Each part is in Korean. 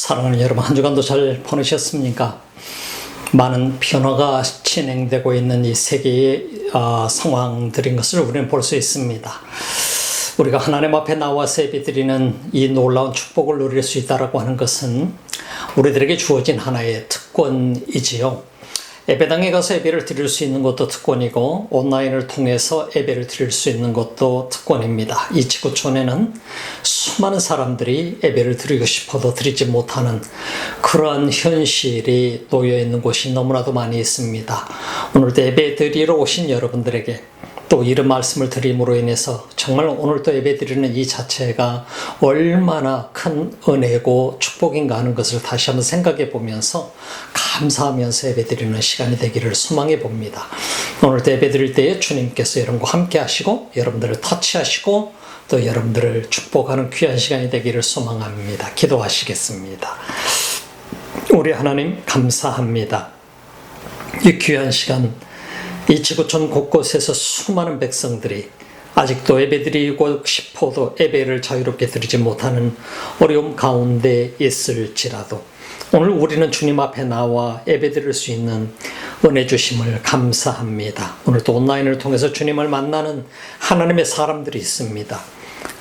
사랑하는 여러분, 한 주간도 잘 보내셨습니까? 많은 변화가 진행되고 있는 이 세계의 상황들인 것을 우리는 볼 수 있습니다. 우리가 하나님 앞에 나와서 예배드리는 이 놀라운 축복을 누릴 수 있다고 하는 것은 우리들에게 주어진 하나의 특권이지요. 예배당에 가서 예배를 드릴 수 있는 것도 특권이고 온라인을 통해서 예배를 드릴 수 있는 것도 특권입니다. 이 지구촌에는 수많은 사람들이 예배를 드리고 싶어도 드리지 못하는 그러한 현실이 놓여 있는 곳이 너무나도 많이 있습니다. 오늘도 예배 드리러 오신 여러분들에게 또 이런 말씀을 드림으로 인해서 정말 오늘도 예배 드리는 이 자체가 얼마나 큰 은혜고 축복인가 하는 것을 다시 한번 생각해 보면서 감사하면서 예배 드리는 시간이 되기를 소망해 봅니다. 오늘도 예배 드릴 때에 주님께서 여러분과 함께 하시고 여러분들을 터치하시고 또 여러분들을 축복하는 귀한 시간이 되기를 소망합니다. 기도하시겠습니다. 우리 하나님 감사합니다. 이 귀한 시간, 이 지구촌 곳곳에서 수많은 백성들이 아직도 예배드리고 싶어도 예배를 자유롭게 드리지 못하는 어려움 가운데 있을지라도 오늘 우리는 주님 앞에 나와 예배드릴 수 있는 은혜 주심을 감사합니다. 오늘도 온라인을 통해서 주님을 만나는 하나님의 사람들이 있습니다.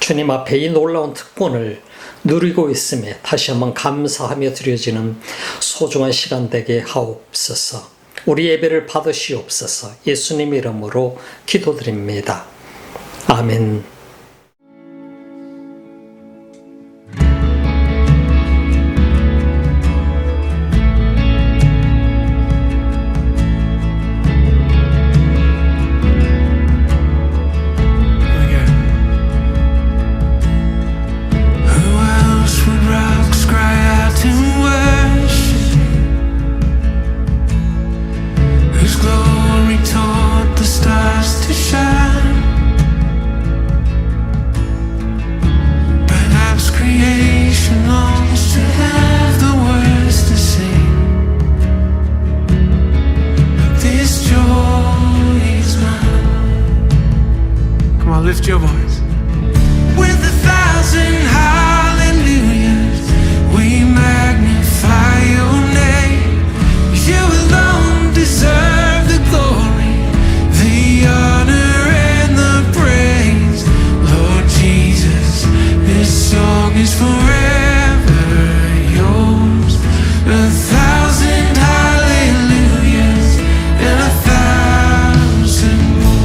주님 앞에 이 놀라운 특권을 누리고 있음에 다시 한번 감사하며 드려지는 소중한 시간 되게 하옵소서. 우리 예배를 받으시옵소서. 예수님 이름으로 기도드립니다. 아멘. Lift your voice. With 1,000 hallelujahs, we magnify your name. You alone deserve the glory, the honor and the praise. Lord Jesus, this song is forever yours. 1,000 hallelujahs and 1,000 more.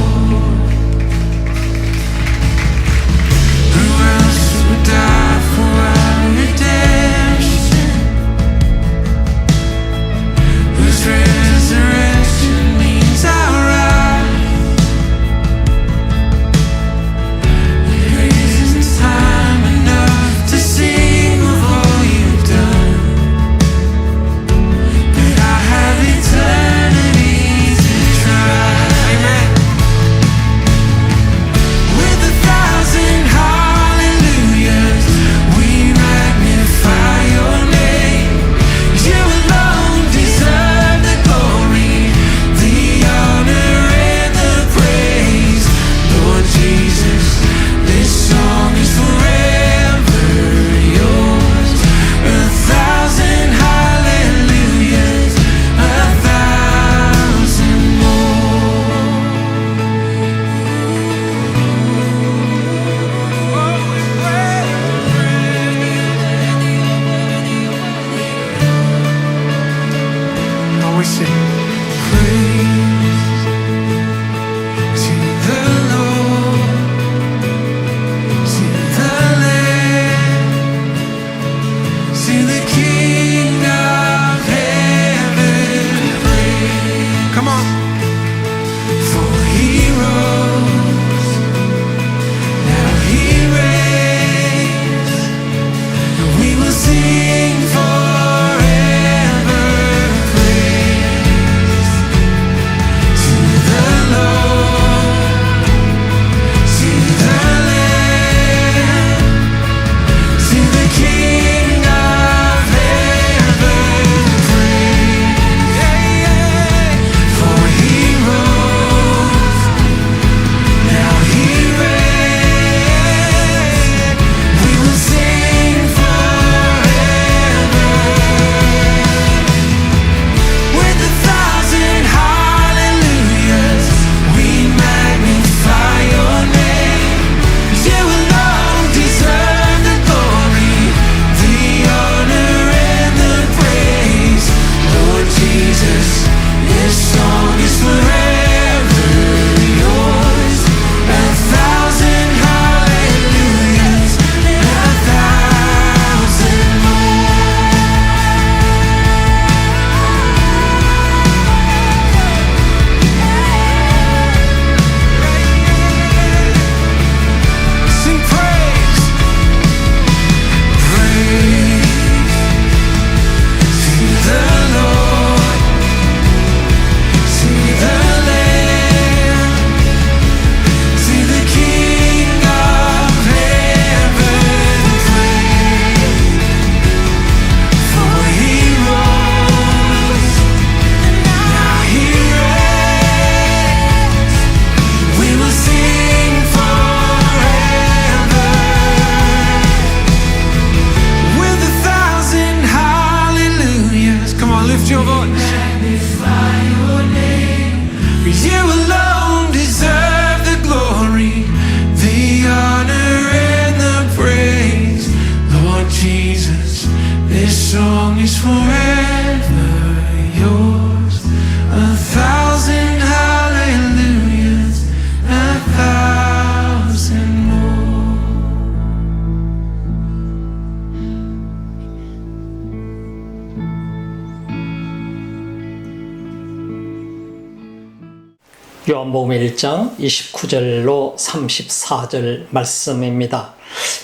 You alone deserve the glory, the honor and the praise. Lord Jesus, this song is forever yours. 1,000 hallelujahs, 1,000 more. 요한복음 1장 29절로 34절 말씀입니다.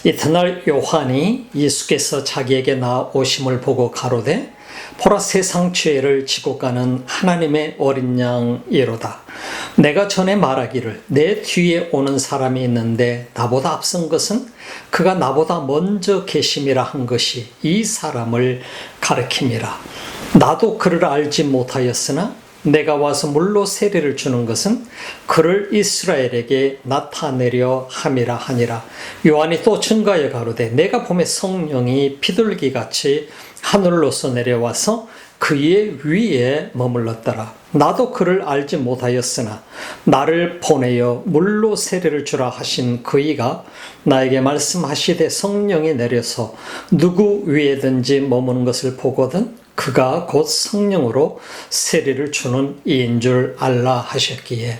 이튿날 요한이 예수께서 자기에게 나오심을 보고 가로되 보라 세상 죄를 지고 가는 하나님의 어린 양이로다. 내가 전에 말하기를 내 뒤에 오는 사람이 있는데 나보다 앞선 것은 그가 나보다 먼저 계심이라 한 것이 이 사람을 가리킴이라. 나도 그를 알지 못하였으나 내가 와서 물로 세례를 주는 것은 그를 이스라엘에게 나타내려 함이라 하니라. 요한이 또 증거하여 가로되 내가 보매 성령이 비둘기같이 하늘로서 내려와서 그의 위에 머물렀더라. 나도 그를 알지 못하였으나 나를 보내어 물로 세례를 주라 하신 그이가 나에게 말씀하시되 성령이 내려서 누구 위에든지 머무는 것을 보거든 그가 곧 성령으로 세례를 주는 이인 줄 알라 하셨기에.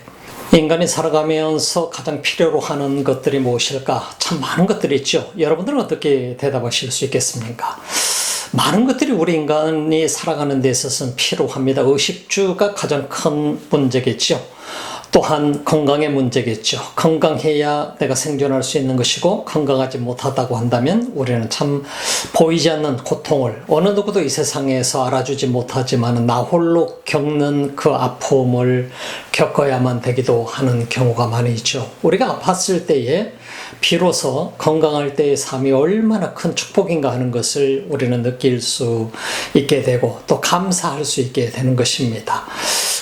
인간이 살아가면서 가장 필요로 하는 것들이 무엇일까? 참 많은 것들이 있죠. 여러분들은 어떻게 대답하실 수 있겠습니까? 많은 것들이 우리 인간이 살아가는 데 있어서는 필요합니다. 의식주가 가장 큰 문제겠죠. 또한 건강의 문제겠죠. 건강해야 내가 생존할 수 있는 것이고 건강하지 못하다고 한다면 우리는 참 보이지 않는 고통을 어느 누구도 이 세상에서 알아주지 못하지만 나 홀로 겪는 그 아픔을 겪어야만 되기도 하는 경우가 많이 있죠. 우리가 아팠을 때에 비로소 건강할 때의 삶이 얼마나 큰 축복인가 하는 것을 우리는 느낄 수 있게 되고 또 감사할 수 있게 되는 것입니다.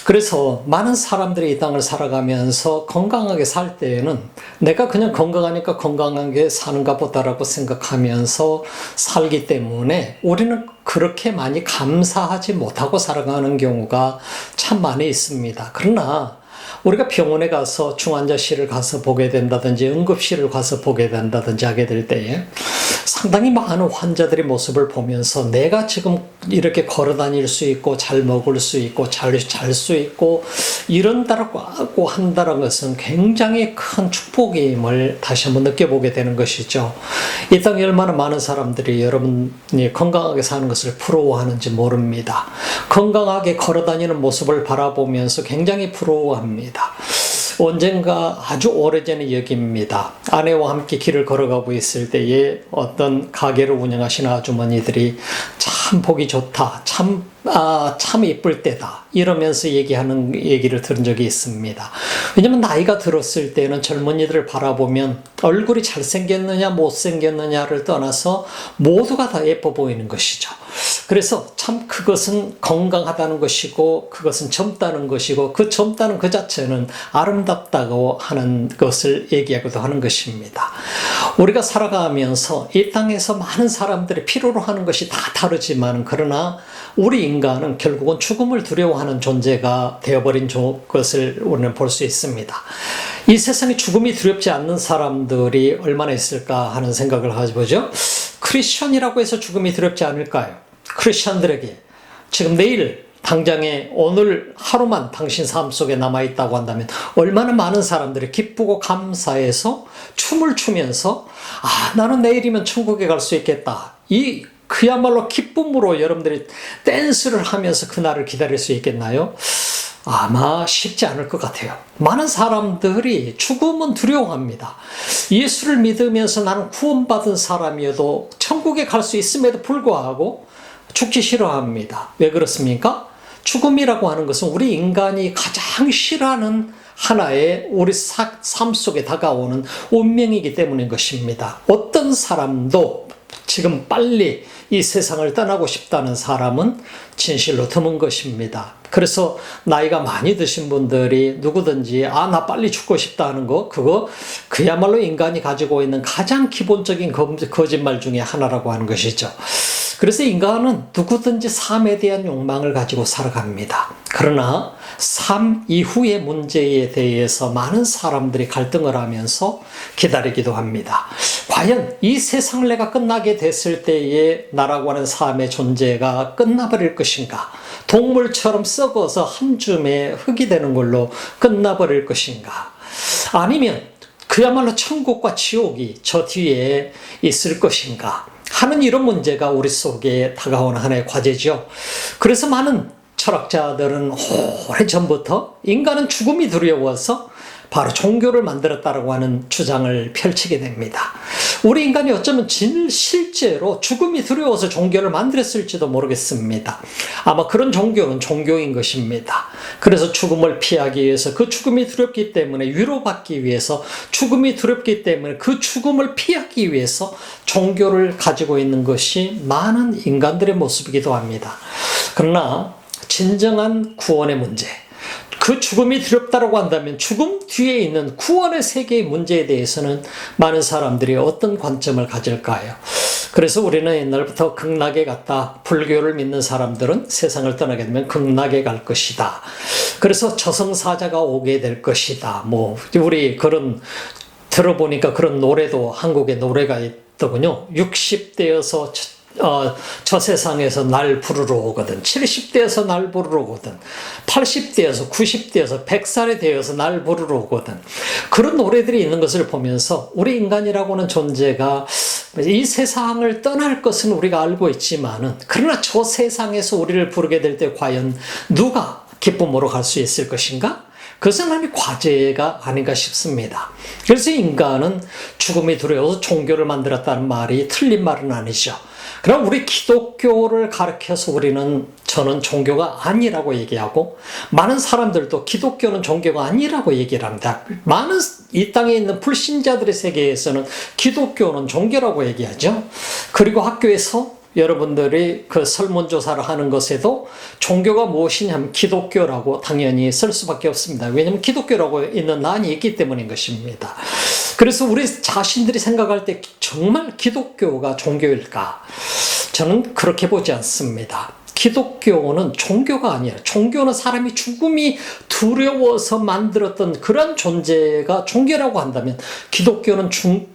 그래서 많은 사람들이 이 땅을 살아가면서 건강하게 살 때에는 내가 그냥 건강하니까 건강하게 사는가 보다라고 생각하면서 살기 때문에 우리는 그렇게 많이 감사하지 못하고 살아가는 경우가 참 많이 있습니다. 그러나 우리가 병원에 가서 중환자실을 가서 보게 된다든지 응급실을 가서 보게 된다든지 하게 될 때에 상당히 많은 환자들의 모습을 보면서 내가 지금 이렇게 걸어 다닐 수 있고 잘 먹을 수 있고 잘 잘 수 있고 이런다라고 한다는 것은 굉장히 큰 축복임을 다시 한번 느껴보게 되는 것이죠. 이 땅에 얼마나 많은 사람들이 여러분이 건강하게 사는 것을 부러워하는지 모릅니다. 건강하게 걸어 다니는 모습을 바라보면서 굉장히 부러워합니다. 언젠가 아주 오래전의 얘기입니다. 아내와 함께 길을 걸어가고 있을 때에 어떤 가게를 운영하시는 아주머니들이 참 보기 좋다, 참 이쁠 때다 이러면서 얘기하는 얘기를 들은 적이 있습니다. 왜냐하면 나이가 들었을 때는 젊은이들을 바라보면 얼굴이 잘생겼느냐 못생겼느냐를 떠나서 모두가 다 예뻐 보이는 것이죠. 그래서 참 그것은 건강하다는 것이고 그것은 젊다는 것이고 그 젊다는 그 자체는 아름답다고 하는 것을 얘기하기도 하는 것입니다. 우리가 살아가면서 이 땅에서 많은 사람들이 필요로 하는 것이 다 다르지만 그러나 우리 인간은 결국은 죽음을 두려워하는 존재가 되어버린 것을 우리는 볼 수 있습니다. 이 세상에 죽음이 두렵지 않는 사람들이 얼마나 있을까 하는 생각을 해보죠. 크리스천이라고 해서 죽음이 두렵지 않을까요? 크리스천들에게 지금 내일 당장에 오늘 하루만 당신 삶 속에 남아있다고 한다면 얼마나 많은 사람들이 기쁘고 감사해서 춤을 추면서 나는 내일이면 천국에 갈 수 있겠다. 그야말로 기쁨으로 여러분들이 댄스를 하면서 그날을 기다릴 수 있겠나요? 아마 쉽지 않을 것 같아요. 많은 사람들이 죽음은 두려워합니다. 예수를 믿으면서 나는 구원받은 사람이어도 천국에 갈 수 있음에도 불구하고 죽기 싫어합니다. 왜 그렇습니까? 죽음이라고 하는 것은 우리 인간이 가장 싫어하는 하나의 우리 삶 속에 다가오는 운명이기 때문인 것입니다. 어떤 사람도 지금 빨리 이 세상을 떠나고 싶다는 사람은 진실로 드문 것입니다. 그래서 나이가 많이 드신 분들이 누구든지 나 빨리 죽고 싶다 하는 거 그야말로 인간이 가지고 있는 가장 기본적인 거짓말 중에 하나라고 하는 것이죠. 그래서 인간은 누구든지 삶에 대한 욕망을 가지고 살아갑니다. 그러나 삶 이후의 문제에 대해서 많은 사람들이 갈등을 하면서 기다리기도 합니다. 과연 이 세상을 내가 끝나게 됐을 때에 나라고 하는 삶의 존재가 끝나버릴 것인가? 동물처럼 썩어서 한 줌의 흙이 되는 걸로 끝나버릴 것인가? 아니면 그야말로 천국과 지옥이 저 뒤에 있을 것인가 하는 이런 문제가 우리 속에 다가오는 하나의 과제죠. 그래서 많은 철학자들은 오래전부터 인간은 죽음이 두려워서 바로 종교를 만들었다고 하는 주장을 펼치게 됩니다. 우리 인간이 어쩌면 실제로 죽음이 두려워서 종교를 만들었을지도 모르겠습니다. 아마 그런 종교는 종교인 것입니다. 그래서 죽음을 피하기 위해서, 그 죽음이 두렵기 때문에 위로받기 위해서, 죽음이 두렵기 때문에 그 죽음을 피하기 위해서 종교를 가지고 있는 것이 많은 인간들의 모습이기도 합니다. 그러나 진정한 구원의 문제, 그 죽음이 두렵다고 한다면 죽음 뒤에 있는 구원의 세계의 문제에 대해서는 많은 사람들이 어떤 관점을 가질까요? 그래서 우리는 옛날부터 극락에 갔다, 불교를 믿는 사람들은 세상을 떠나게 되면 극락에 갈 것이다. 그래서 저승사자가 오게 될 것이다. 우리 그런 들어보니까 그런 노래도 한국에 노래가 있더군요. 60대여서 저 세상에서 날 부르러 오거든. 70대에서 날 부르러 오거든. 80대에서 90대에서 100살이 되어서 날 부르러 오거든. 그런 노래들이 있는 것을 보면서 우리 인간이라고 하는 존재가 이 세상을 떠날 것은 우리가 알고 있지만은, 그러나 저 세상에서 우리를 부르게 될 때 과연 누가 기쁨으로 갈 수 있을 것인가? 그것은 하나님의 과제가 아닌가 싶습니다. 그래서 인간은 죽음이 두려워서 종교를 만들었다는 말이 틀린 말은 아니죠. 그럼 우리 기독교를 가르쳐서 저는 종교가 아니라고 얘기하고, 많은 사람들도 기독교는 종교가 아니라고 얘기를 합니다. 많은 이 땅에 있는 불신자들의 세계에서는 기독교는 종교라고 얘기하죠. 그리고 학교에서 여러분들이 그 설문조사를 하는 것에도 종교가 무엇이냐면 기독교라고 당연히 쓸 수밖에 없습니다. 왜냐하면 기독교라고 있는 난이 있기 때문인 것입니다. 그래서 우리 자신들이 생각할 때 정말 기독교가 종교일까? 저는 그렇게 보지 않습니다. 기독교는 종교가 아니라, 종교는 사람이 죽음이 두려워서 만들었던 그런 존재가 종교라고 한다면, 기독교는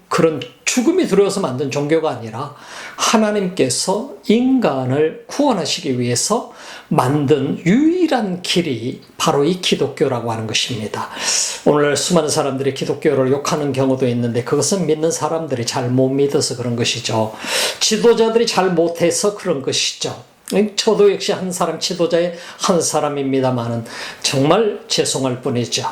그런 죽음이 두려워서 만든 종교가 아니라 하나님께서 인간을 구원하시기 위해서 만든 유일한 길이 바로 이 기독교라고 하는 것입니다. 오늘날 수많은 사람들이 기독교를 욕하는 경우도 있는데, 그것은 믿는 사람들이 잘 못 믿어서 그런 것이죠. 지도자들이 잘 못해서 그런 것이죠. 저도 역시 한 사람, 지도자의 한 사람입니다만은 정말 죄송할 뿐이죠.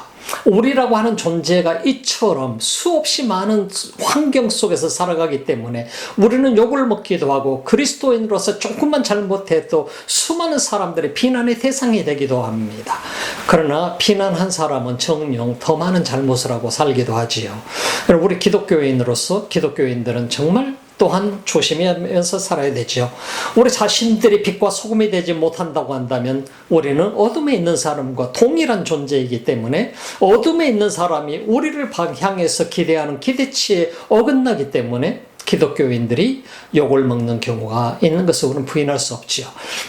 우리라고 하는 존재가 이처럼 수없이 많은 환경 속에서 살아가기 때문에 우리는 욕을 먹기도 하고, 그리스도인으로서 조금만 잘못해도 수많은 사람들의 비난의 대상이 되기도 합니다. 그러나 비난한 사람은 정녕 더 많은 잘못을 하고 살기도 하지요. 우리 기독교인으로서, 기독교인들은 정말 또한 조심하면서 살아야 되죠. 우리 자신들이 빛과 소금이 되지 못한다고 한다면 우리는 어둠에 있는 사람과 동일한 존재이기 때문에, 어둠에 있는 사람이 우리를 향해서 기대하는 기대치에 어긋나기 때문에 기독교인들이 욕을 먹는 경우가 있는 것을 우리는 부인할 수 없지요.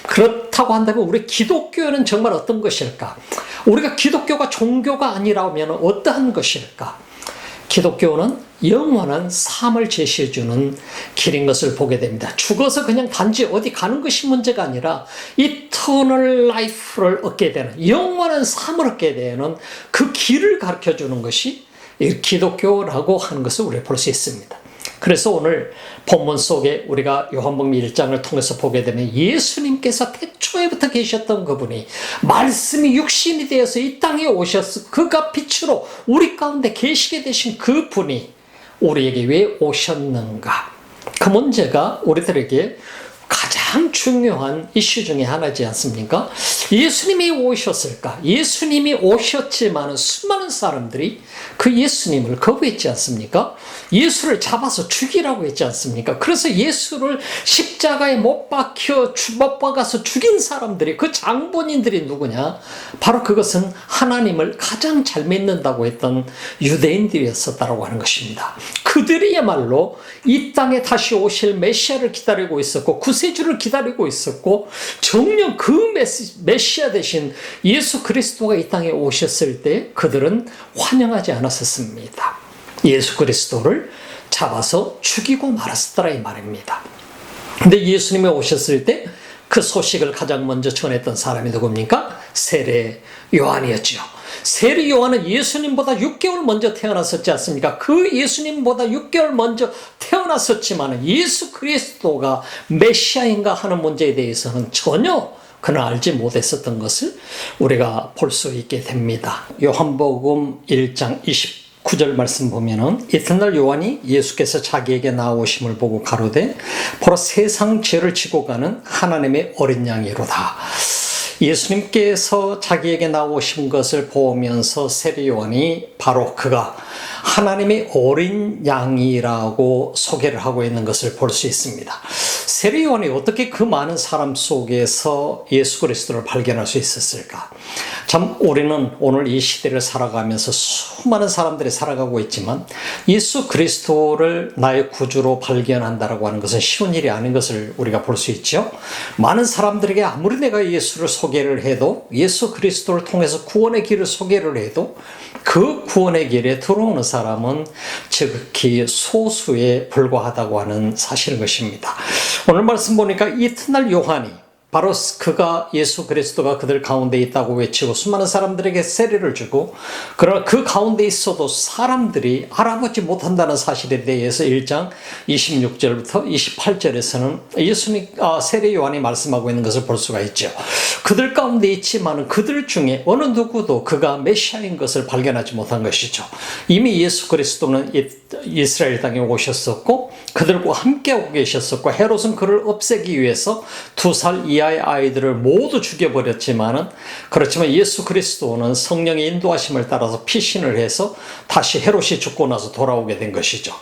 그렇다고 한다면 우리 기독교는 정말 어떤 것일까? 우리가 기독교가 종교가 아니라면 어떠한 것일까? 기독교는 영원한 삶을 제시해주는 길인 것을 보게 됩니다. 죽어서 그냥 단지 어디 가는 것이 문제가 아니라 이터널 라이프를 얻게 되는, 영원한 삶을 얻게 되는 그 길을 가르쳐주는 것이 기독교라고 하는 것을 우리가 볼 수 있습니다. 그래서 오늘 본문 속에 우리가 요한복음 1장을 통해서 보게 되면, 예수님께서 태초에부터 계셨던 그분이 말씀이 육신이 되어서 이 땅에 오셔서 그가 빛으로 우리 가운데 계시게 되신 그분이 우리에게 왜 오셨는가? 그 문제가 우리들에게 가장 중요한 이슈 중에 하나지 않습니까? 예수님이 오셨을까? 예수님이 오셨지만 수많은 사람들이 그 예수님을 거부했지 않습니까? 예수를 잡아서 죽이라고 했지 않습니까? 그래서 예수를 십자가에 못 박아서 죽인 사람들이, 그 장본인들이 누구냐? 바로 그것은 하나님을 가장 잘 믿는다고 했던 유대인들이었었다고 하는 것입니다. 그 그들이야말로 이 땅에 다시 오실 메시아를 기다리고 있었고 구세주를 기다리고 있었고 정녕 그 메시아 대신 예수 그리스도가 이 땅에 오셨을 때 그들은 환영하지 않았었습니다. 예수 그리스도를 잡아서 죽이고 말았더라 이 말입니다. 근데 예수님이 오셨을 때 그 소식을 가장 먼저 전했던 사람이 누굽니까? 세례 요한이었죠. 세례 요한은 예수님보다 6개월 먼저 태어났었지 않습니까? 그 예수님보다 6개월 먼저 태어났었지만 예수 그리스도가 메시아인가 하는 문제에 대해서는 전혀 그는 알지 못했었던 것을 우리가 볼 수 있게 됩니다. 요한복음 1장 29절 말씀 보면은 이튿날 요한이 예수께서 자기에게 나오심을 보고 가로되 보라 세상 죄를 지고 가는 하나님의 어린 양이로다. 예수님께서 자기에게 나오신 것을 보면서 세례 요한이 바로 그가 하나님의 어린 양이라고 소개를 하고 있는 것을 볼 수 있습니다. 세례 요한이 어떻게 그 많은 사람 속에서 예수 그리스도를 발견할 수 있었을까? 참 우리는 오늘 이 시대를 살아가면서 수많은 사람들이 살아가고 있지만 예수 그리스도를 나의 구주로 발견한다라고 하는 것은 쉬운 일이 아닌 것을 우리가 볼 수 있죠. 많은 사람들에게 아무리 내가 예수를 소개를 해도 예수 그리스도를 통해서 구원의 길을 소개를 해도 그 구원의 길에 들어오는 사람은 지극히 소수에 불과하다고 하는 사실인 것입니다. 오늘 말씀 보니까 이튿날 요한이 바로 그가 예수 그리스도가 그들 가운데 있다고 외치고 수많은 사람들에게 세례를 주고 그러나 그 가운데 있어도 사람들이 알아보지 못한다는 사실에 대해서 1장 26절부터 28절에서는 예수님 세례 요한이 말씀하고 있는 것을 볼 수가 있죠. 그들 가운데 있지만 그들 중에 어느 누구도 그가 메시아인 것을 발견하지 못한 것이죠. 이미 예수 그리스도는 이스라엘 땅에 오셨었고 그들과 함께 오고 계셨었고 헤롯은 그를 없애기 위해서 2살 이하의 아이들을 모두 죽여버렸지만은 그렇지만 예수 그리스도는 성령의 인도하심을 따라서 피신을 해서 다시 헤롯이 죽고 나서 돌아오게 된 것이죠.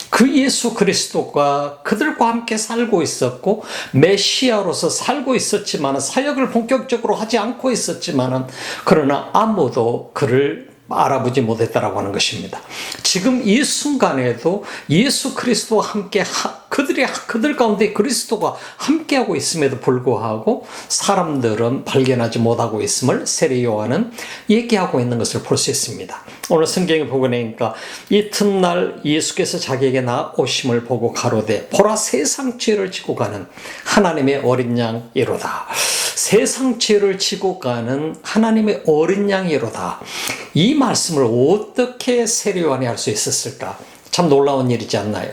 그 예수 그리스도가 그들과 함께 살고 있었고 메시아로서 살고 있었지만 사역을 본격적으로 하지 않고 있었지만 그러나 아무도 그를 알아보지 못했다라고 하는 것입니다. 지금 이 순간에도 예수 그리스도와 함께 그들 가운데 그리스도가 함께하고 있음에도 불구하고 사람들은 발견하지 못하고 있음을 세례 요한은 얘기하고 있는 것을 볼 수 있습니다. 오늘 성경에 보고 나니까 이튿날 예수께서 자기에게 나오심을 보고 가로되 보라 세상 죄를 지고 가는 하나님의 어린 양이로다. 세상 죄를 지고 가는 하나님의 어린 양이로다. 이 말씀을 어떻게 세례 요한이 할 수 있었을까? 참 놀라운 일이지 않나요?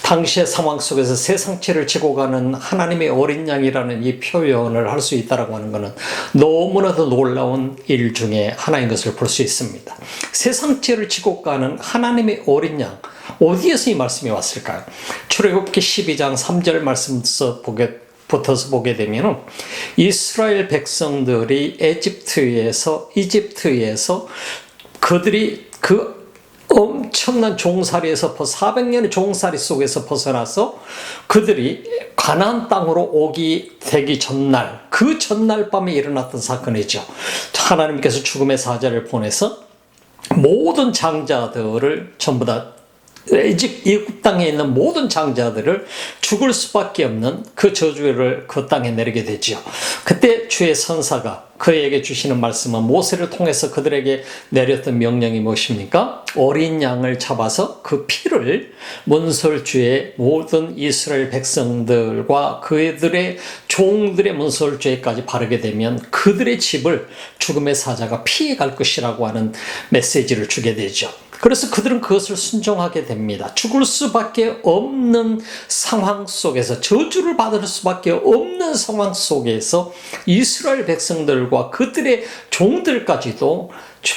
당시의 상황 속에서 세상 죄를 지고 가는 하나님의 어린 양이라는 이 표현을 할 수 있다라고 하는 것은 너무나도 놀라운 일 중에 하나인 것을 볼 수 있습니다. 세상 죄를 지고 가는 하나님의 어린 양, 어디에서 이 말씀이 왔을까요? 출애굽기 12장 3절 말씀에서 붙어서 보게 되면 이스라엘 백성들이 이집트에서 그들이 그 엄청난 종살이에서 400년의 종살이 속에서 벗어나서 그들이 가나안 땅으로 오기 되기 전날 그 전날 밤에 일어났던 사건이죠. 하나님께서 죽음의 사자를 보내서 모든 장자들을 전부 다 애굽 땅에 있는 모든 장자들을 죽을 수밖에 없는 그 저주를 그 땅에 내리게 되지요. 그때 주의 선사가 그에게 주시는 말씀은 모세를 통해서 그들에게 내렸던 명령이 무엇입니까? 어린 양을 잡아서 그 피를 문설주의 모든 이스라엘 백성들과 그들의 종들의 문설주에까지 바르게 되면 그들의 집을 죽음의 사자가 피해갈 것이라고 하는 메시지를 주게 되죠. 그래서 그들은 그것을 순종하게 됩니다. 죽을 수밖에 없는 상황 속에서 저주를 받을 수밖에 없는 상황 속에서 이스라엘 백성들과 그들의 종들까지도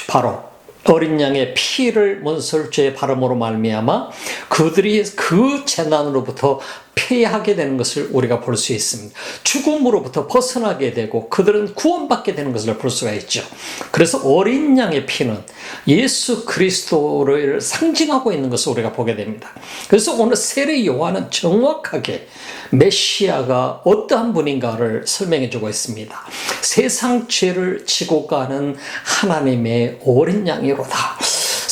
바로 어린 양의 피를 문설주에 바름으로 말미암아 그들이 그 재난으로부터 피하게 되는 것을 우리가 볼 수 있습니다. 죽음으로부터 벗어나게 되고 그들은 구원받게 되는 것을 볼 수가 있죠. 그래서 어린 양의 피는 예수 그리스도를 상징하고 있는 것을 우리가 보게 됩니다. 그래서 오늘 세례 요한은 정확하게 메시아가 어떠한 분인가를 설명해 주고 있습니다. 세상 죄를 지고 가는 하나님의 어린 양이로다.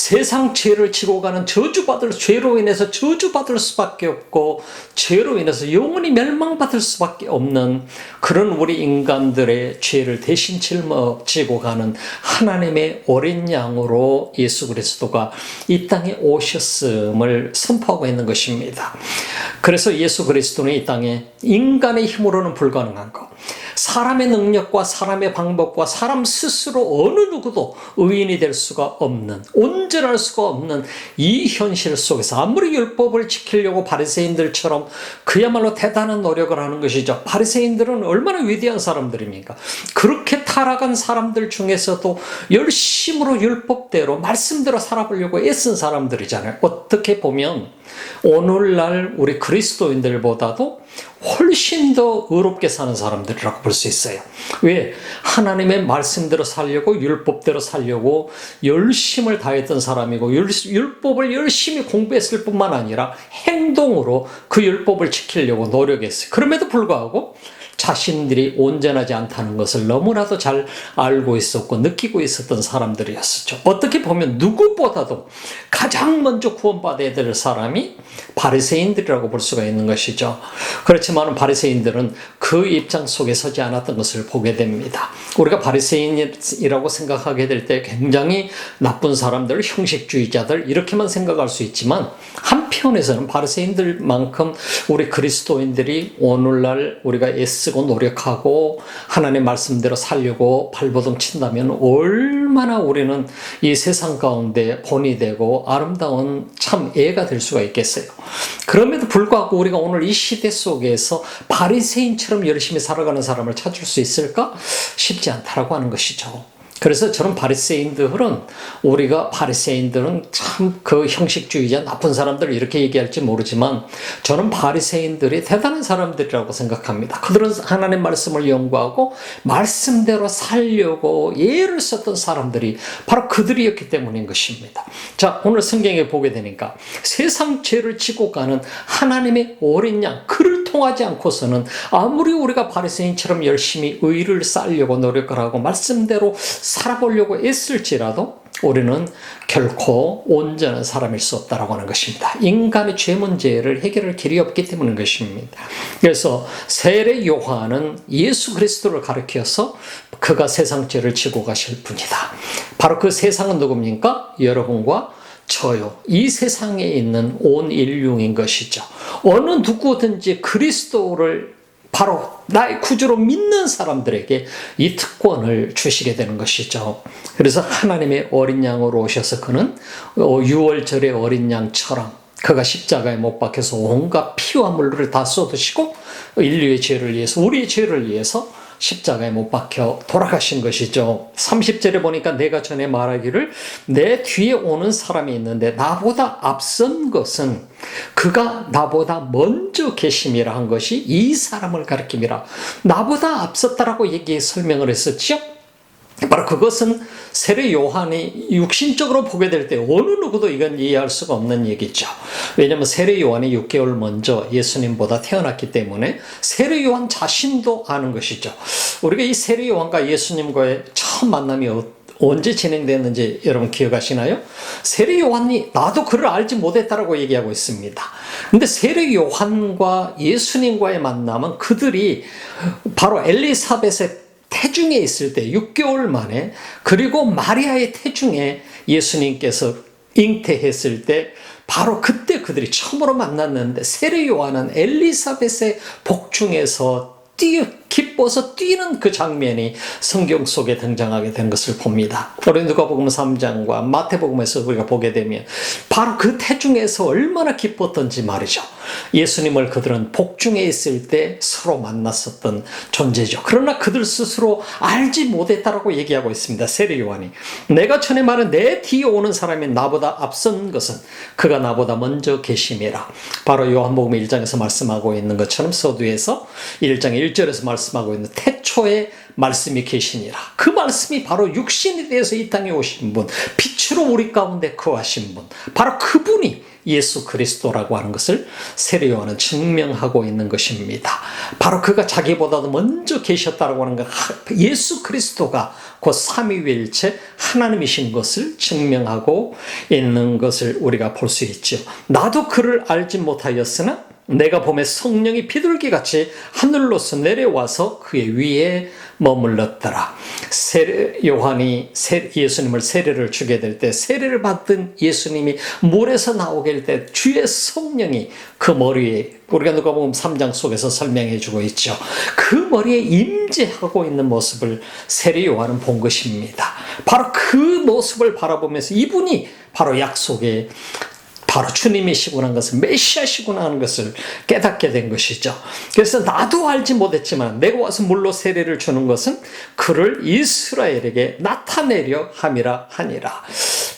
세상 죄를 지고 가는 죄로 인해서 저주받을 수밖에 없고 죄로 인해서 영원히 멸망받을 수밖에 없는 그런 우리 인간들의 죄를 대신 짊어지고 가는 하나님의 어린 양으로 예수 그리스도가 이 땅에 오셨음을 선포하고 있는 것입니다. 그래서 예수 그리스도는 이 땅에 인간의 힘으로는 불가능한 것, 사람의 능력과 사람의 방법과 사람 스스로 어느 누구도 의인이 될 수가 없는, 온전할 수가 없는 이 현실 속에서 아무리 율법을 지키려고 바리새인들처럼 그야말로 대단한 노력을 하는 것이죠. 바리새인들은 얼마나 위대한 사람들입니까? 그렇게 타락한 사람들 중에서도 열심으로 율법대로 말씀대로 살아보려고 애쓴 사람들이잖아요. 어떻게 보면 오늘날 우리 그리스도인들보다도 훨씬 더 의롭게 사는 사람들이라고 볼 수 있어요. 왜? 하나님의 말씀대로 살려고 율법대로 살려고 열심을 다했던 사람이고 율법을 열심히 공부했을 뿐만 아니라 행동으로 그 율법을 지키려고 노력했어요. 그럼에도 불구하고 자신들이 온전하지 않다는 것을 너무나도 잘 알고 있었고 느끼고 있었던 사람들이었었죠. 어떻게 보면 누구보다도 가장 먼저 구원받아야 될 사람이 바리새인들이라고 볼 수가 있는 것이죠. 그렇지만 바리새인들은 그 입장 속에 서지 않았던 것을 보게 됩니다. 우리가 바리새인이라고 생각하게 될 때 굉장히 나쁜 사람들, 형식주의자들 이렇게만 생각할 수 있지만 한편에서는 바리새인들만큼 우리 그리스도인들이 오늘날 우리가 애쓰고 노력하고 하나님의 말씀대로 살려고 발버둥 친다면 얼마나 우리는 이 세상 가운데 본이 되고 아름다운 참 애가 될 수가 있겠어요. 그럼에도 불구하고 우리가 오늘 이 시대 속에서 바리새인처럼 열심히 살아가는 사람을 찾을 수 있을까? 쉽지 않다라고 하는 것이죠. 그래서 저는 우리가 바리새인들은 참 그 형식주의자 나쁜 사람들 이렇게 얘기할지 모르지만 저는 바리새인들이 대단한 사람들이라고 생각합니다. 그들은 하나님 말씀을 연구하고 말씀대로 살려고 예를 썼던 사람들이 바로 그들이었기 때문인 것입니다. 자, 오늘 성경에 보게 되니까 세상 죄를 지고 가는 하나님의 어린 양, 그를 통하지 않고서는 아무리 우리가 바리새인처럼 열심히 의를 쌓으려고 노력을 하고 말씀대로 살아보려고 애쓸지라도 우리는 결코 온전한 사람일 수 없다라고 하는 것입니다. 인간의 죄 문제를 해결할 길이 없기 때문인 것입니다. 그래서 세례 요한은 예수 그리스도를 가리켜서 그가 세상 죄를 지고 가실 분이다. 바로 그 세상은 누굽니까? 여러분과 저요. 이 세상에 있는 온 인류인 것이죠. 어느 누구든지 그리스도를 바로 나의 구주로 믿는 사람들에게 이 특권을 주시게 되는 것이죠. 그래서 하나님의 어린 양으로 오셔서 그는 유월절의 어린 양처럼 그가 십자가에 못 박혀서 온갖 피와 물을 다 쏟으시고 인류의 죄를 위해서, 우리의 죄를 위해서 십자가에 못 박혀 돌아가신 것이죠. 30절에 보니까 내가 전에 말하기를 내 뒤에 오는 사람이 있는데 나보다 앞선 것은 그가 나보다 먼저 계심이라 한 것이 이 사람을 가리킴이라. 나보다 앞섰다라고 설명을 했었죠. 바로 그것은 세례 요한이 육신적으로 보게 될 때 어느 누구도 이건 이해할 수가 없는 얘기죠. 왜냐하면 세례 요한이 6개월 먼저 예수님보다 태어났기 때문에 세례 요한 자신도 아는 것이죠. 우리가 이 세례 요한과 예수님과의 처음 만남이 언제 진행됐는지 여러분 기억하시나요? 세례 요한이 나도 그를 알지 못했다라고 얘기하고 있습니다. 근데 세례 요한과 예수님과의 만남은 그들이 바로 엘리사벳의 태중에 있을 때 6개월 만에, 그리고 마리아의 태중에 예수님께서 잉태했을 때 바로 그때 그들이 처음으로 만났는데 세례 요한은 엘리사벳의 복중에서 기뻐서 뛰는 그 장면이 성경 속에 등장하게 된 것을 봅니다. 우리 누가복음 3장과 마태복음에서 우리가 보게 되면 바로 그 태중에서 얼마나 기뻤던지 말이죠. 예수님을 그들은 복중에 있을 때 서로 만났었던 존재죠. 그러나 그들 스스로 알지 못했다라고 얘기하고 있습니다. 세례 요한이 내가 전에 말한 내 뒤에 오는 사람이 나보다 앞선 것은 그가 나보다 먼저 계심이라. 바로 요한복음 1장에서 말씀하고 있는 것처럼 서두에서 1장 1절에서 말씀하고 있는 태초에 말씀이 계시니라. 그 말씀이 바로 육신이 되어서 이 땅에 오신 분, 빛으로 우리 가운데 거하신 분, 바로 그분이 예수 그리스도라고 하는 것을 세례 요한은 증명하고 있는 것입니다. 바로 그가 자기보다도 먼저 계셨다라고 하는 것, 예수 그리스도가 곧 삼위일체 하나님이신 것을 증명하고 있는 것을 우리가 볼 수 있죠. 나도 그를 알지 못하였으나 내가 보매 성령이 비둘기같이 하늘로서 내려와서 그의 위에 머물렀더라. 요한이 예수님을 세례를 주게 될 때, 세례를 받은 예수님이 물에서 나오게 될 때 주의 성령이 그 머리에, 우리가 누가복음 3장 속에서 설명해 주고 있죠. 그 머리에 임재하고 있는 모습을 세례 요한은 본 것입니다. 바로 그 모습을 바라보면서 이분이 바로 약속의 바로 주님이시구나 하는 것을, 메시아시구나 하는 것을 깨닫게 된 것이죠. 그래서 나도 알지 못했지만 내가 와서 물로 세례를 주는 것은 그를 이스라엘에게 나타내려 함이라 하니라.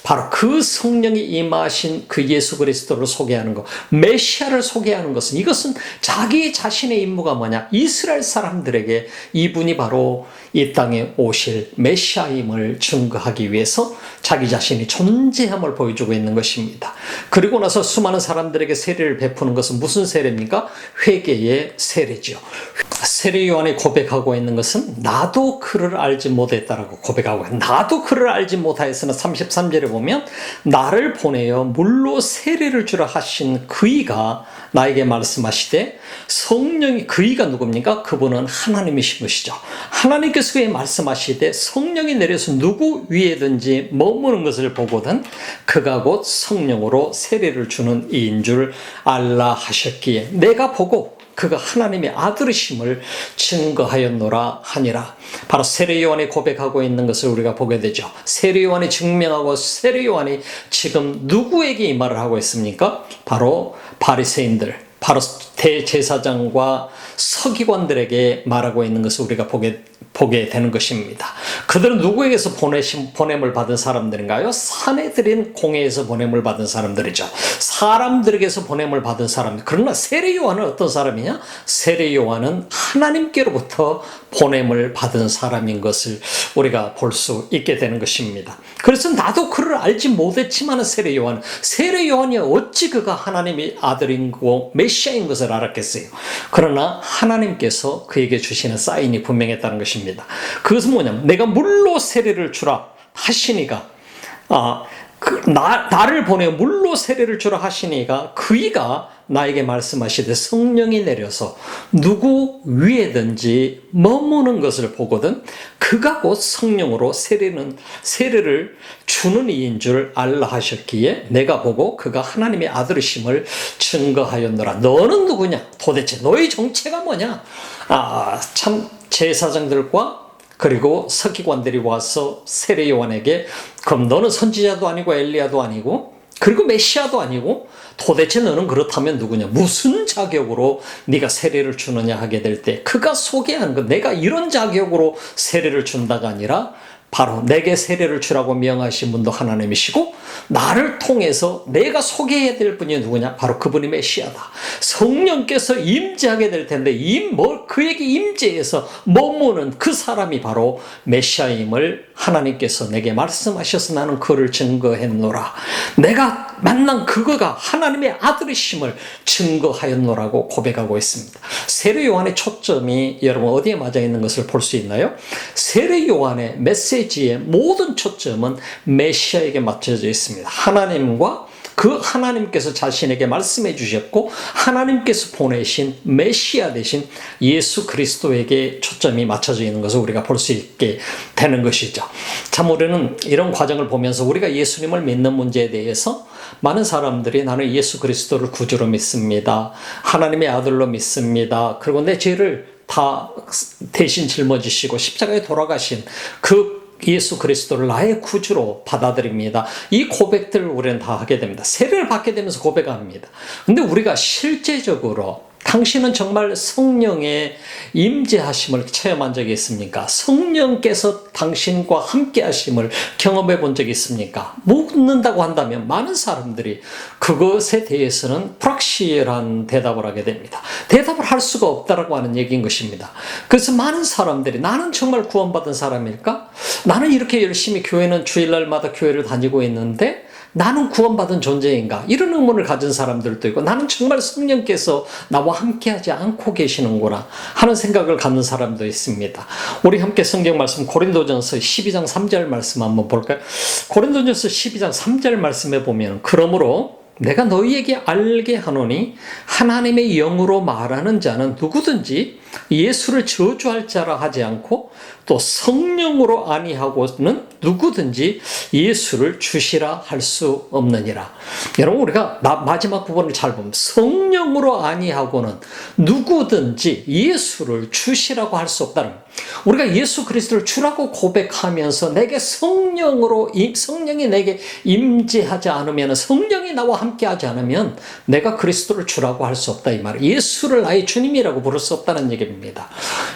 바로 그 성령이 임하신 그 예수 그리스도를 소개하는 것, 메시아를 소개하는 것은, 이것은 자기 자신의 임무가 뭐냐? 이스라엘 사람들에게 이분이 바로 이 땅에 오실 메시아임을 증거하기 위해서 자기 자신이 존재함을 보여주고 있는 것입니다. 그리고 나서 수많은 사람들에게 세례를 베푸는 것은 무슨 세례입니까? 회개의 세례죠. 세례 요한이 고백하고 있는 것은 나도 그를 알지 못했다라고 고백하고 있는, 나도 그를 알지 못하였으나 33절에 보면 나를 보내어 물로 세례를 주라 하신 그이가 나에게 말씀하시되, 성령이, 그이가 누굽니까? 그분은 하나님이신 것이죠. 하나님께서 그에게 말씀하시되 성령이 내려서 누구 위에든지 머무는 것을 보거든 그가 곧 성령으로 세례를 주는 이인 줄 알라 하셨기에 내가 보고 그가 하나님의 아들이심을 증거하였노라 하니라. 바로 세례 요한이 고백하고 있는 것을 우리가 보게 되죠. 세례 요한이 증명하고, 세례 요한이 지금 누구에게 이 말을 하고 있습니까? 바로 바리새인들, 바로 대제사장과 서기관들에게 말하고 있는 것을 우리가 보게 되는 것입니다. 그들은 누구에게서 보냄을 받은 사람들인가요? 사내들인 공회에서 보냄을 받은 사람들이죠. 사람들에게서 보냄을 받은 사람들. 그러나 세례 요한은 어떤 사람이냐? 세례 요한은 하나님께로부터 보냄을 받은 사람인 것을 우리가 볼 수 있게 되는 것입니다. 그래서 나도 그를 알지 못했지만 세례 요한이 어찌 그가 하나님의 아들인 거 메시아인 것을 알았겠어요. 그러나 하나님께서 그에게 주시는 사인이 분명했다는 것입니다. 그것은 뭐냐면 내가 물로 세례를 주라 하시니가, 나를 보내어 물로 세례를 주라 하시니가 그이가 나에게 말씀하시되 성령이 내려서 누구 위에든지 머무는 것을 보거든 그가 곧 성령으로 세례를 주는 이인 줄 알라 하셨기에 내가 보고 그가 하나님의 아들이심을 증거하였노라. 너는 누구냐? 도대체 너의 정체가 뭐냐? 참 제사장들과 그리고 서기관들이 와서 세례 요한에게, 그럼 너는 선지자도 아니고 엘리야도 아니고 그리고 메시아도 아니고 도대체 너는 그렇다면 누구냐? 무슨 자격으로 네가 세례를 주느냐 하게 될 때 그가 소개한 것, 내가 이런 자격으로 세례를 준다가 아니라 바로 내게 세례를 주라고 명하신 분도 하나님이시고 나를 통해서 내가 소개해야 될 분이 누구냐? 바로 그분이 메시아다. 성령께서 임재하게 될 텐데 그에게 임재해서 머무는 그 사람이 바로 메시아임을 하나님께서 내게 말씀하셔서 나는 그를 증거했노라. 내가 만난 그거가 하나님의 아들이심을 증거하였노라고 고백하고 있습니다. 세례 요한의 초점이 여러분 어디에 맞아 있는 것을 볼 수 있나요? 세례 요한의 메시지의 모든 초점은 메시아에게 맞춰져 있습니다. 하나님과 그 하나님께서 자신에게 말씀해 주셨고 하나님께서 보내신 메시아 되신 예수 그리스도에게 초점이 맞춰져 있는 것을 우리가 볼 수 있게 되는 것이죠. 참 우리는 이런 과정을 보면서 우리가 예수님을 믿는 문제에 대해서 많은 사람들이 나는 예수 그리스도를 구주로 믿습니다. 하나님의 아들로 믿습니다. 그리고 내 죄를 다 대신 짊어지시고 십자가에 돌아가신 그 예수 그리스도를 나의 구주로 받아들입니다. 이 고백들을 우리는 다 하게 됩니다. 세례를 받게 되면서 고백합니다. 근데 우리가 실제적으로 당신은 정말 성령의 임재하심을 체험한 적이 있습니까? 성령께서 당신과 함께 하심을 경험해 본 적이 있습니까? 묻는다고 한다면 많은 사람들이 그것에 대해서는 불확실한 대답을 하게 됩니다. 대답을 할 수가 없다라고 하는 얘기인 것입니다. 그래서 많은 사람들이 나는 정말 구원받은 사람일까? 나는 이렇게 열심히 교회는 주일날마다 교회를 다니고 있는데 나는 구원받은 존재인가? 이런 의문을 가진 사람들도 있고, 나는 정말 성령께서 나와 함께하지 않고 계시는구나 하는 생각을 갖는 사람도 있습니다. 우리 함께 성경 말씀 고린도전서 12장 3절 말씀 한번 볼까요? 고린도전서 12장 3절 말씀에 보면, 그러므로 내가 너희에게 알게 하노니 하나님의 영으로 말하는 자는 누구든지 예수를 저주할 자라 하지 않고 또 성령으로 아니하고는 누구든지 예수를 주시라 할 수 없느니라. 여러분, 우리가 마지막 부분을 잘 보면 성령으로 아니하고는 누구든지 예수를 주시라고 할 수 없다는 거예요. 우리가 예수 그리스도를 주라고 고백하면서 내게 성령이 내게 임재하지 않으면, 성령이 나와 함께하지 않으면 내가 그리스도를 주라고 할 수 없다 이 말이에요. 예수를 나의 주님이라고 부를 수 없다는 얘기입니다.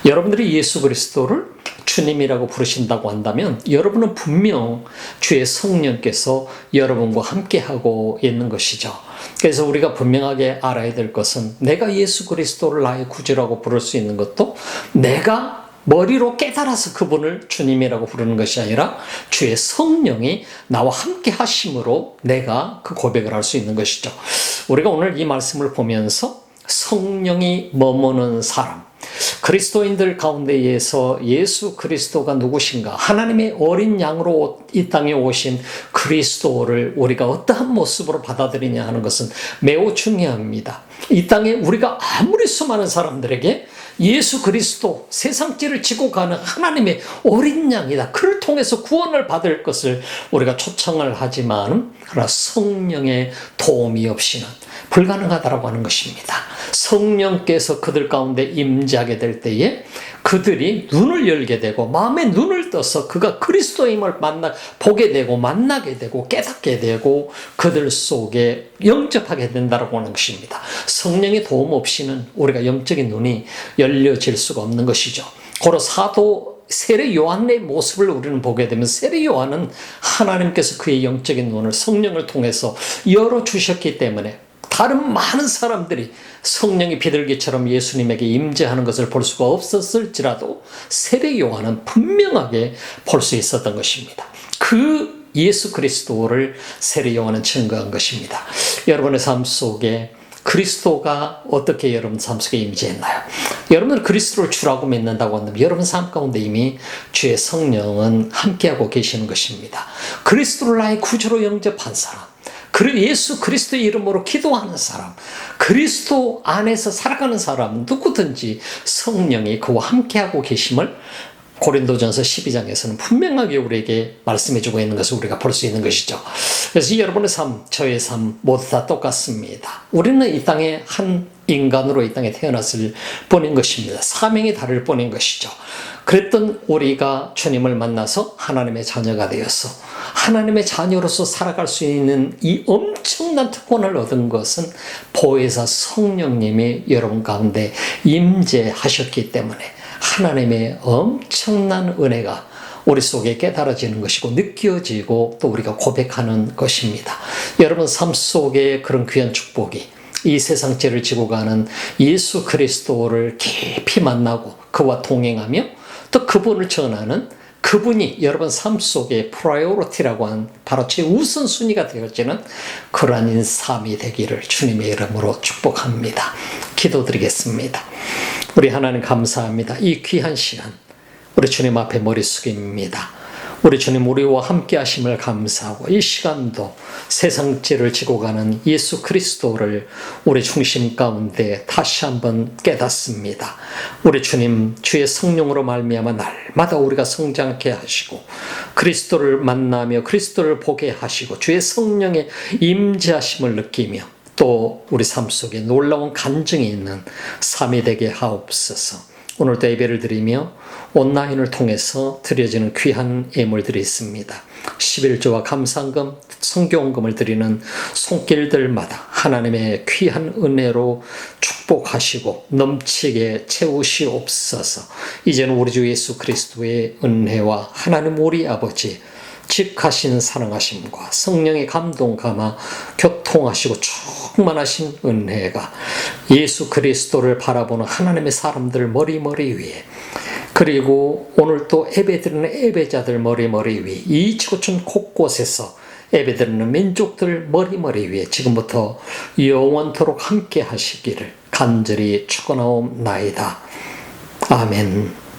여러분들이 예수 그리스도를 주님이라고 부르신다고 한다면 여러분은 분명 주의 성령께서 여러분과 함께하고 있는 것이죠. 그래서 우리가 분명하게 알아야 될 것은, 내가 예수 그리스도를 나의 구주라고 부를 수 있는 것도 내가 머리로 깨달아서 그분을 주님이라고 부르는 것이 아니라 주의 성령이 나와 함께 하심으로 내가 그 고백을 할 수 있는 것이죠. 우리가 오늘 이 말씀을 보면서 성령이 머무는 사람, 그리스도인들 가운데에서 예수 그리스도가 누구신가, 하나님의 어린 양으로 이 땅에 오신 그리스도를 우리가 어떠한 모습으로 받아들이냐 하는 것은 매우 중요합니다. 이 땅에 우리가 아무리 수많은 사람들에게 예수 그리스도, 세상죄를 지고 가는 하나님의 어린 양이다, 그를 통해서 구원을 받을 것을 우리가 초청을 하지만, 그러나 성령의 도움이 없이는 불가능하다라고 하는 것입니다. 성령께서 그들 가운데 임재하게 될 때에 그들이 눈을 열게 되고 마음의 눈을 떠서 그가 그리스도임을 보게 되고 만나게 되고 깨닫게 되고 그들 속에 영접하게 된다라고 하는 것입니다. 성령의 도움 없이는 우리가 영적인 눈이 열려질 수가 없는 것이죠. 고로 사도 세례 요한의 모습을 우리는 보게 되면, 세례 요한은 하나님께서 그의 영적인 눈을 성령을 통해서 열어주셨기 때문에 다른 많은 사람들이 성령이 비둘기처럼 예수님에게 임재하는 것을 볼 수가 없었을지라도 세례 요한은 분명하게 볼 수 있었던 것입니다. 그 예수 그리스도를 세례 요한은 증거한 것입니다. 여러분의 삶 속에 그리스도가 어떻게 여러분 삶 속에 임재했나요? 여러분은 그리스도를 주라고 믿는다고 한다면 여러분 삶 가운데 이미 주의 성령은 함께하고 계시는 것입니다. 그리스도를 나의 구주로 영접한 사람, 예수 그리스도의 이름으로 기도하는 사람, 그리스도 안에서 살아가는 사람, 누구든지 성령이 그와 함께하고 계심을 고린도전서 12장에서는 분명하게 우리에게 말씀해주고 있는 것을 우리가 볼 수 있는 것이죠. 그래서 여러분의 삶, 저의 삶 모두 다 똑같습니다. 우리는 이 땅에 한 인간으로 이 땅에 태어났을 뿐인 것입니다. 사명이 다를 뿐인 것이죠. 그랬던 우리가 주님을 만나서 하나님의 자녀가 되어서 하나님의 자녀로서 살아갈 수 있는 이 엄청난 특권을 얻은 것은 보혜사 성령님이 여러분 가운데 임재하셨기 때문에 하나님의 엄청난 은혜가 우리 속에 깨달아지는 것이고 느껴지고 또 우리가 고백하는 것입니다. 여러분 삶 속에 그런 귀한 축복이, 이 세상 죄를 지고 가는 예수 그리스도를 깊이 만나고 그와 동행하며 또 그분을 전하는, 그분이 여러분 삶 속에 프라이오리티라고 하는 바로 최우선순위가 되어지는 그러한 삶이 되기를 주님의 이름으로 축복합니다. 기도드리겠습니다. 우리 하나님 감사합니다. 이 귀한 시간 우리 주님 앞에 머리 숙입니다. 우리 주님, 우리와 함께 하심을 감사하고 이 시간도 세상 죄를 지고 가는 예수 그리스도를 우리 중심 가운데 다시 한번 깨닫습니다. 우리 주님, 주의 성령으로 말미암아 날마다 우리가 성장케 하시고 그리스도를 만나며 그리스도를 보게 하시고 주의 성령의 임재하심을 느끼며 또 우리 삶 속에 놀라운 간증이 있는 삶이 되게 하옵소서. 오늘도 예배를 드리며 온라인을 통해서 드려지는 귀한 예물들이 있습니다. 11조와 감상금, 성교원금을 드리는 손길들마다 하나님의 귀한 은혜로 축복하시고 넘치게 채우시옵소서. 이제는 우리 주 예수 그리스도의 은혜와 하나님 우리 아버지 직하신 사랑하심과 성령의 감동 감화 교통하시고 충만하신 은혜가 예수 그리스도를 바라보는 하나님의 사람들 머리 위에 그리고 오늘 또 예배드리는 예배자들 머리 위, 이 지구촌 곳곳에서 예배드리는 민족들 머리 위에 지금부터 영원토록 함께 하시기를 간절히 축원하옵나이다. 아멘.